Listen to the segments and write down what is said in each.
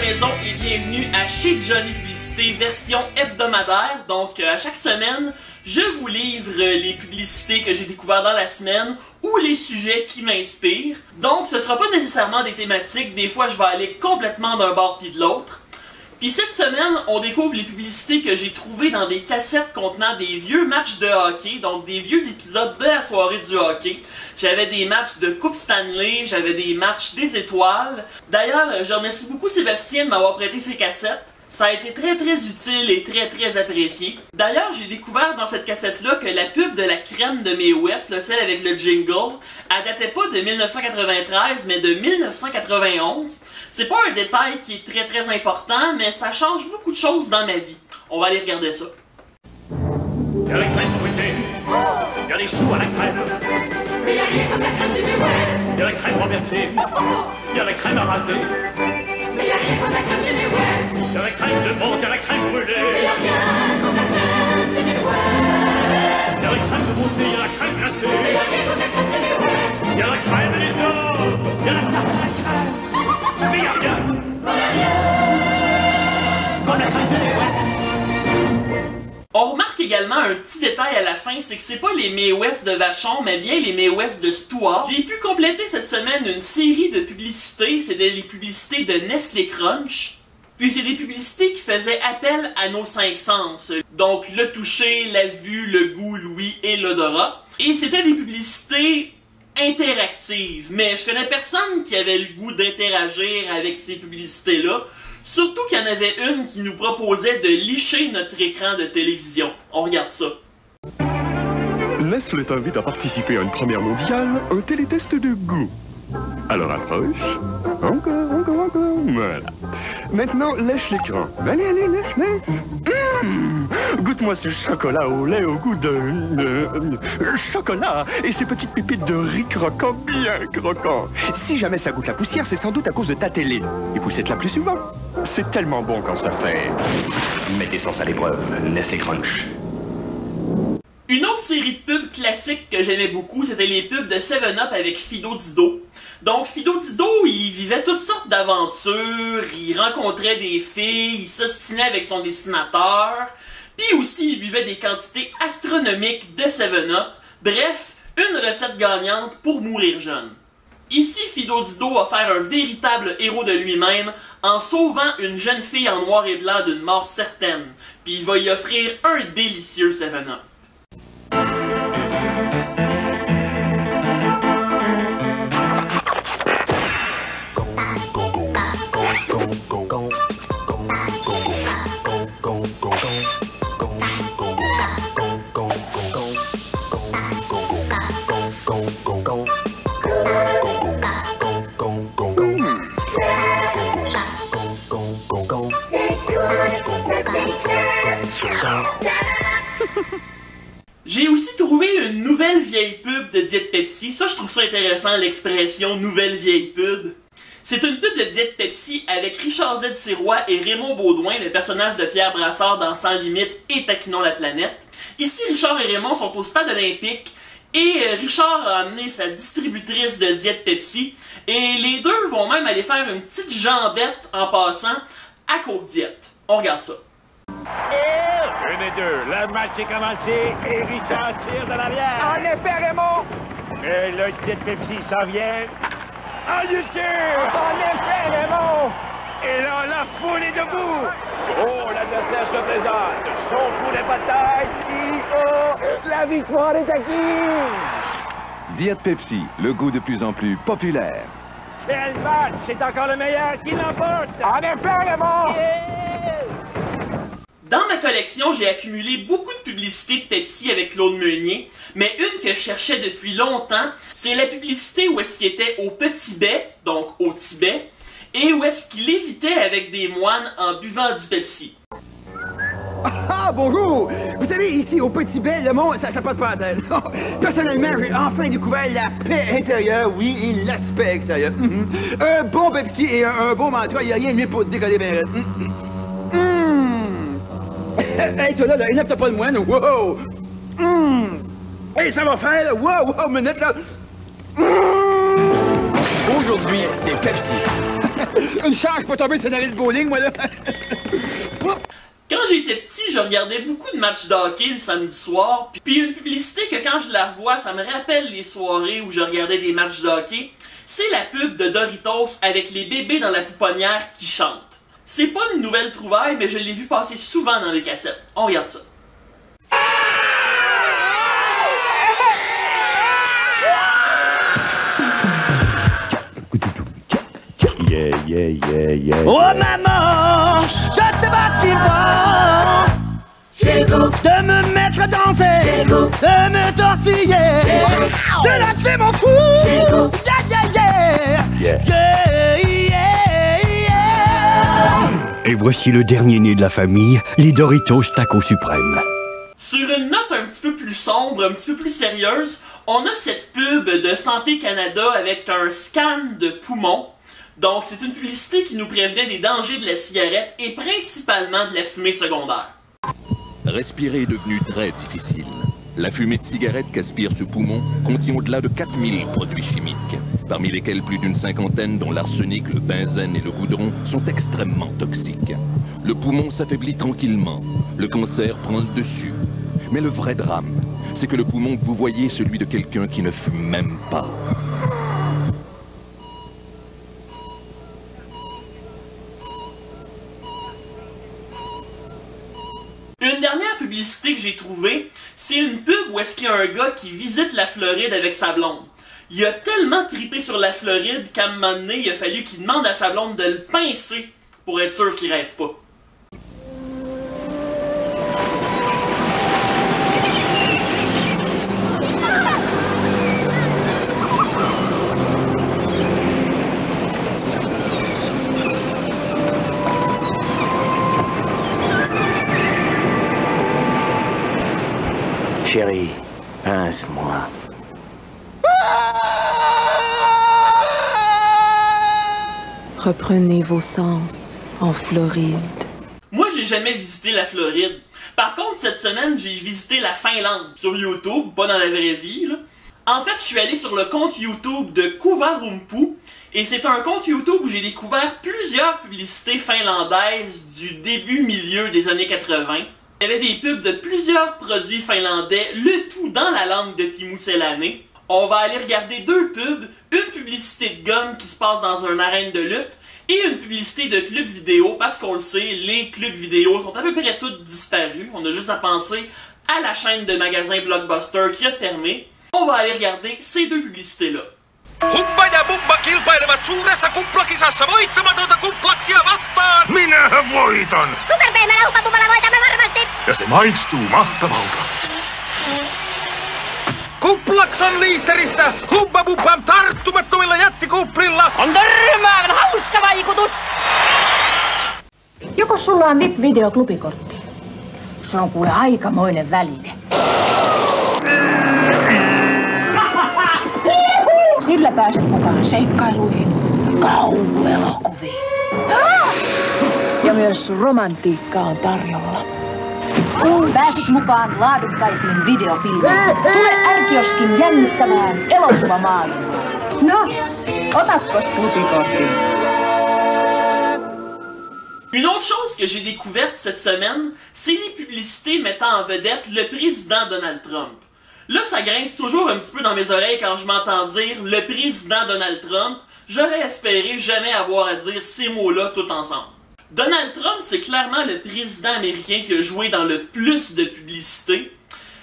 maison et bienvenue à Chez Johnny Publicité version hebdomadaire. Donc à chaque semaine, je vous livre les publicités que j'ai découvertes dans la semaine ou les sujets qui m'inspirent. Donc ce sera pas nécessairement des thématiques, des fois je vais aller complètement d'un bord puis de l'autre. Puis cette semaine, on découvre les publicités que j'ai trouvées dans des cassettes contenant des vieux matchs de hockey, donc des vieux épisodes de la soirée du hockey. J'avais des matchs de Coupe Stanley, j'avais des matchs des étoiles. D'ailleurs, je remercie beaucoup Sébastien de m'avoir prêté ces cassettes. Ça a été très utile et très apprécié. D'ailleurs, j'ai découvert dans cette cassette-là que la pub de la crème de Mae West, celle avec le jingle, elle datait pas de 1993, mais de 1991. C'est pas un détail qui est très important, mais ça change beaucoup de choses dans ma vie. On va aller regarder ça. Il y a la crème fruitée. Il y a les choux à la crème. Mais il n'y a rien comme la crème de Mae West. Il y a la crème renversée. Il y a la crème à raser. Mais il n'y a rien comme la crème de Mae West. Il y a la crème de menthe, il y a la crème brûlée. Mais il n'y a rien comme la crème de Mae West. Il y a la crème de beauté, il y a la crème glacée. Mais il n'y a rien comme la crème de Mae West. Il y a la crème des hommes. Il y a la tarte à la crème. Mais il n'y a rien. Comme la crème de Mae West. On remarque également un petit détail à la fin, c'est que c'est pas les Mae West de Vachon, mais bien les Mae West de Stuart. J'ai pu compléter cette semaine une série de publicités, c'était les publicités de Nestlé Crunch. Puis c'est des publicités qui faisaient appel à nos 5 sens, donc le toucher, la vue, le goût, l'ouïe et l'odorat. Et c'était des publicités interactives, mais je connais personne qui avait le goût d'interagir avec ces publicités-là. Surtout qu'il y en avait une qui nous proposait de licher notre écran de télévision. On regarde ça. Nestlé t'invite à participer à une première mondiale, un télétest de goût. Alors approche. Encore. Voilà. Maintenant, lèche l'écran. Allez, lèche. Goûte-moi ce chocolat au lait au goût de chocolat et ces petites pépites de riz croquant, bien croquant. Si jamais ça goûte la poussière, c'est sans doute à cause de ta télé. Et poussez-la plus souvent. C'est tellement bon quand ça fait. Mettez sans à l'épreuve, Nestlé Crunch. Une autre série de pubs classiques que j'aimais beaucoup, c'était les pubs de 7-Up avec Fido Dido. Donc Fido Dido, il vivait toutes sortes d'aventures, il rencontrait des filles, il s'ostinait avec son dessinateur, puis aussi il buvait des quantités astronomiques de 7-Up. Bref, une recette gagnante pour mourir jeune. Ici, Fido Dido va faire un véritable héros de lui-même en sauvant une jeune fille en noir et blanc d'une mort certaine, puis il va y offrir un délicieux 7-Up. J'ai aussi trouvé une nouvelle vieille pub de Diète Pepsi. Ça, je trouve ça intéressant, l'expression nouvelle vieille pub. C'est une pub de Diète Pepsi avec Richard Z. Sirois et Raymond Baudouin, le personnage de Pierre Brassard dans Sans Limite et Taquinons la planète. Ici, Richard et Raymond sont au stade olympique et Richard a amené sa distributrice de Diète Pepsi et les deux vont même aller faire une petite jambette en passant à Côte Diète. On regarde ça. Une et deux, le match est commencé et Richard tire de l'arrière. En effet, Raymond! Et le Diète Pepsi s'en vient. En sûr! En effet, Raymond! Et là, la foule est debout. Oh, l'adversaire se présente. Son coup de bataille. La victoire est acquise! Diète Pepsi, le goût de plus en plus populaire. Quel match! C'est encore le meilleur qui l'emporte. En effet, Raymond! Dans ma collection, j'ai accumulé beaucoup de publicités de Pepsi avec Claude Meunier, mais une que je cherchais depuis longtemps, c'est la publicité où est-ce qu'il était au Petit-Bay, donc au Tibet, et où est-ce qu'il évitait avec des moines en buvant du Pepsi. Ah, bonjour! Vous savez, ici, au Petit Bay, le monde, ça passe pas à tête. Personnellement, j'ai enfin découvert la paix intérieure, oui, et l'aspect extérieur. Un bon Pepsi et un bon mantra, il n'y a rien de mieux pour décoller bien raide. Hey, toi là, énerve-toi pas de moi, là. Wow! Hey, ça va faire, là. Wow, minute, là. Aujourd'hui, c'est Pepsi. Une chance pour tomber sur une allée de bowling, moi, là. Quand j'étais petit, je regardais beaucoup de matchs de hockey le samedi soir, puis une publicité que quand je la revois, ça me rappelle les soirées où je regardais des matchs de hockey, c'est la pub de Doritos avec les bébés dans la pouponnière qui chantent. C'est pas une nouvelle trouvaille, mais je l'ai vu passer souvent dans les cassettes. On regarde ça. Yeah, yeah, yeah, yeah. Oh maman, je te bâtis chez vous, de me mettre à danser, chez vous, de me tortiller, de lâcher mon fou, chez vous, yeah, yeah, yeah, yeah, yeah, yeah. Et voici le dernier né de la famille, les Doritos Taco Suprême. Sur une note un petit peu plus sombre, un petit peu plus sérieuse, on a cette pub de Santé Canada avec un scan de poumons. Donc, c'est une publicité qui nous prévenait des dangers de la cigarette et principalement de la fumée secondaire. Respirer est devenu très difficile. La fumée de cigarette qu'aspire ce poumon contient au-delà de 4000 produits chimiques, parmi lesquels plus d'une cinquantaine dont l'arsenic, le benzène et le goudron sont extrêmement toxiques. Le poumon s'affaiblit tranquillement, le cancer prend le dessus. Mais le vrai drame, c'est que le poumon que vous voyez est celui de quelqu'un qui ne fume même pas. Une dernière publicité que j'ai trouvée, c'est une pub où est-ce qu'il y a un gars qui visite la Floride avec sa blonde. Il a tellement trippé sur la Floride qu'à un moment donné, il a fallu qu'il demande à sa blonde de le pincer pour être sûr qu'il rêve pas. Chérie, pince-moi. Reprenez vos sens en Floride. Moi, j'ai jamais visité la Floride. Par contre, cette semaine, j'ai visité la Finlande sur YouTube, pas dans la vraie vie, là. En fait, je suis allé sur le compte YouTube de Kuvarumpu, et c'est un compte YouTube où j'ai découvert plusieurs publicités finlandaises du début-milieu des années 80. Il y avait des pubs de plusieurs produits finlandais, le tout dans la langue de Teemu Selanne. On va aller regarder deux pubs, une publicité de gomme qui se passe dans une arène de lutte et une publicité de club vidéo, parce qu'on le sait, les clubs vidéo sont à peu près tous disparus. On a juste à penser à la chaîne de magasins Blockbuster qui a fermé. On va aller regarder ces deux publicités-là. Hubba ja Bubba kilpailevat suuressa kuplakisassa voittamatonta kuplaksia vastaan! Minä voitan! Superpehmeällä huppatuvalla voitamme varmasti! Ja se maistuu mahtavalta. Kuplaks on liisterissä! Hubba Bubban tarttumattomilla jättikuplilla! On törmäävän hauska vaikutus! Joko sulla on VIP-videoklubikortti? Se on kuule aikamoinen väline. Sillä pääset mukaan seikkailuihin, kauhuelokuviin. Ja myös romantiikka on tarjolla. Pääsit mukaan laadukkaisiin videofilmeihin. Tule R-kioskin jännittämään elokuvamaailmaan. No, otatko klubikortin? Une autre chose que j'ai découverte cette semaine, c'est les publicités mettant en vedette le président Donald Trump. Là, ça grince toujours un petit peu dans mes oreilles quand je m'entends dire « le président Donald Trump ». J'aurais espéré jamais avoir à dire ces mots-là tout ensemble. Donald Trump, c'est clairement le président américain qui a joué dans le plus de publicité.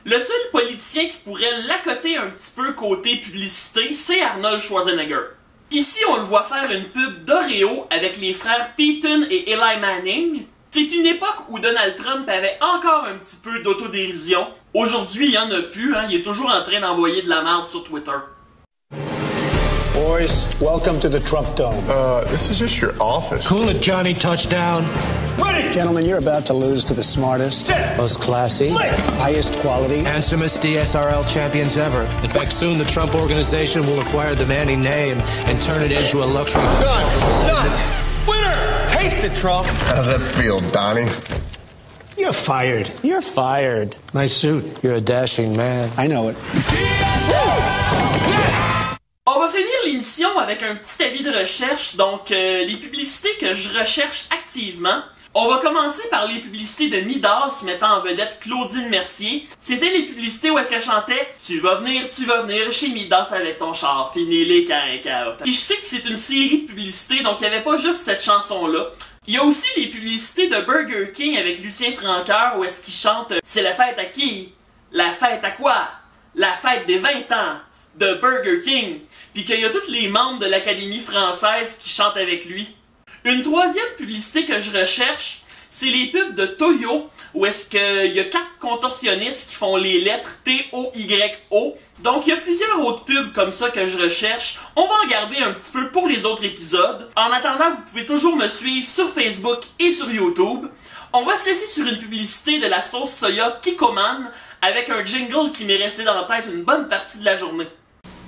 Le seul politicien qui pourrait l'accoter un petit peu côté publicité, c'est Arnold Schwarzenegger. Ici, on le voit faire une pub d'Oreo avec les frères Peyton et Eli Manning. C'est une époque où Donald Trump avait encore un petit peu d'autodérision. Aujourd'hui, il n'y en a plus, hein. Il est toujours en train d'envoyer de la merde sur Twitter. Boys, welcome to the Trump Dome. This is just your office. Cool it, Johnny. Touchdown. Ready. Gentlemen, you're about to lose to the smartest, most classy, highest quality, handsomest DSRL champions ever. In fact, soon the Trump organization will acquire the Manning name and turn it into a luxury hotel. Done. Winner. Taste it, Trump. How's that feel, Donnie? You're fired. You're fired. Nice suit. You're a dashing man. I know it. On va finir l'émission avec un petit avis de recherche, donc les publicités que je recherche activement. On va commencer par les publicités de Midas mettant en vedette Claudine Mercier. C'était les publicités où est-ce qu'elle chantait « Tu vas venir chez Midas avec ton char, fini les caca ». Puis je sais que c'est une série de publicités, donc il n'y avait pas juste cette chanson-là. Il y a aussi les publicités de Burger King avec Lucien Francoeur où est-ce qu'il chante « C'est la fête à qui? La fête à quoi? La fête des 20 ans de Burger King ». Puis qu'il y a tous les membres de l'Académie française qui chantent avec lui. Une troisième publicité que je recherche, c'est les pubs de Toyo, où est-ce qu'il y a 4 contorsionnistes qui font les lettres T-O-Y-O. Donc il y a plusieurs autres pubs comme ça que je recherche. On va en garder un petit peu pour les autres épisodes. En attendant, vous pouvez toujours me suivre sur Facebook et sur YouTube. On va se laisser sur une publicité de la sauce soya Kikoman, avec un jingle qui m'est resté dans la tête une bonne partie de la journée.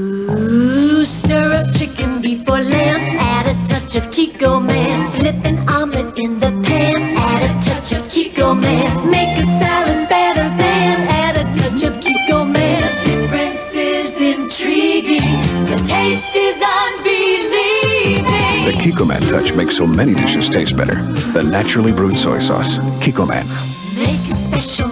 Ooh, stir up chicken before lamb, add a touch of Kikoman. Flip an omelet in the pan, add a touch of Kikoman. Make a salad better than, add a touch of Kikoman. Difference is intriguing, the taste is unbelieving. The Kikoman touch makes so many dishes taste better. The naturally brewed soy sauce, Kikoman. Make a special